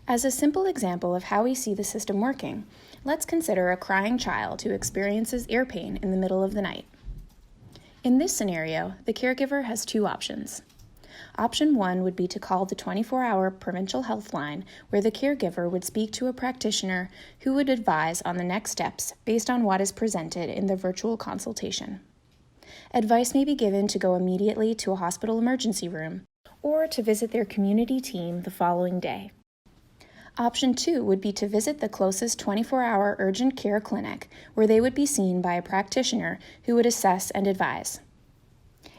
As a simple example of how we see the system working, let's consider a crying child who experiences ear pain in the middle of the night. In this scenario, the caregiver has two options. Option 1 would be to call the 24-hour provincial health line, where the caregiver would speak to a practitioner who would advise on the next steps based on what is presented in the virtual consultation. Advice may be given to go immediately to a hospital emergency room or to visit their community team the following day. Option 2 would be to visit the closest 24-hour urgent care clinic, where they would be seen by a practitioner who would assess and advise.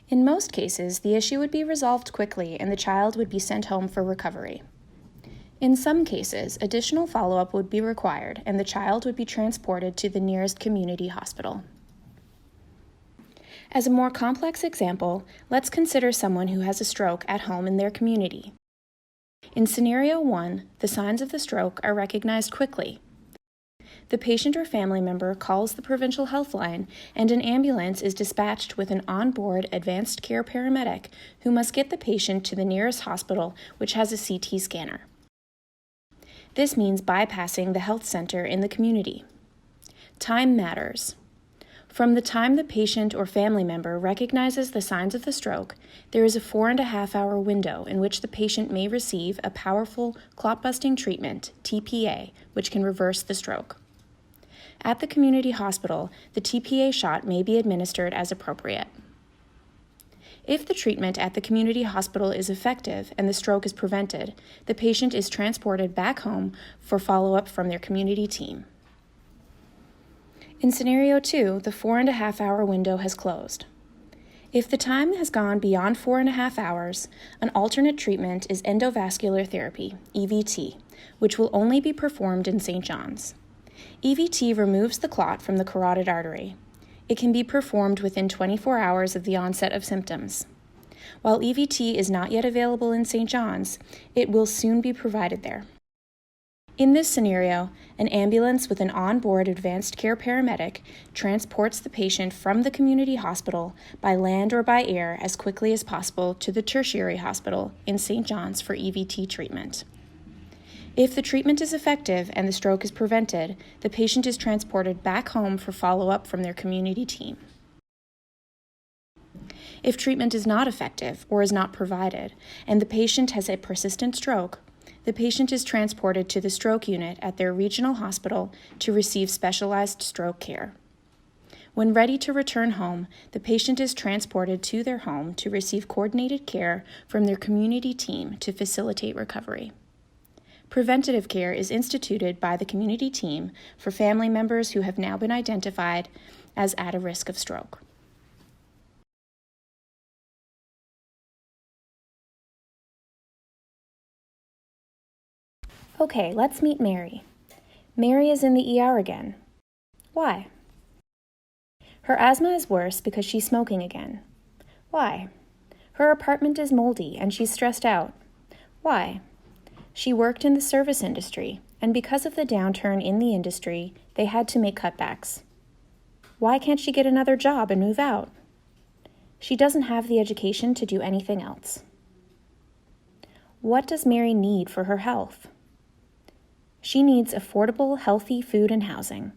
In most cases, the issue would be resolved quickly and the child would be sent home for recovery. In some cases, additional follow-up would be required and the child would be transported to the nearest community hospital. As a more complex example, let's consider someone who has a stroke at home in their community. In scenario 1, the signs of the stroke are recognized quickly. The patient or family member calls the provincial health line, and an ambulance is dispatched with an on-board advanced care paramedic who must get the patient to the nearest hospital, which has a CT scanner. This means bypassing the health center in the community. Time matters. From the time the patient or family member recognizes the signs of the stroke, there is a 4.5-hour window in which the patient may receive a powerful clot-busting treatment, TPA, which can reverse the stroke. At the community hospital, the TPA shot may be administered as appropriate. If the treatment at the community hospital is effective and the stroke is prevented, the patient is transported back home for follow-up from their community team. In scenario 2, the 4.5-hour window has closed. If the time has gone beyond 4.5 hours, an alternate treatment is endovascular therapy, EVT, which will only be performed in St. John's. EVT removes the clot from the carotid artery. It can be performed within 24 hours of the onset of symptoms. While EVT is not yet available in St. John's, it will soon be provided there. In this scenario, an ambulance with an on-board advanced care paramedic transports the patient from the community hospital by land or by air as quickly as possible to the tertiary hospital in St. John's for EVT treatment. If the treatment is effective and the stroke is prevented, the patient is transported back home for follow-up from their community team. If treatment is not effective or is not provided, and the patient has a persistent stroke, the patient is transported to the stroke unit at their regional hospital to receive specialized stroke care. When ready to return home, the patient is transported to their home to receive coordinated care from their community team to facilitate recovery. Preventative care is instituted by the community team for family members who have now been identified as at a risk of stroke. Okay, let's meet Mary. Mary is in the ER again. Why? Her asthma is worse because she's smoking again. Why? Her apartment is moldy and she's stressed out. Why? She worked in the service industry, and because of the downturn in the industry, they had to make cutbacks. Why can't she get another job and move out? She doesn't have the education to do anything else. What does Mary need for her health? She needs affordable, healthy food and housing,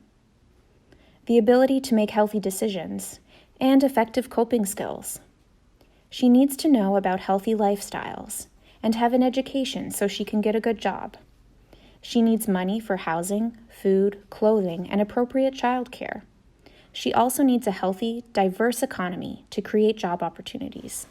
the ability to make healthy decisions, and effective coping skills. She needs to know about healthy lifestyles and have an education so she can get a good job. She needs money for housing, food, clothing, and appropriate childcare. She also needs a healthy, diverse economy to create job opportunities.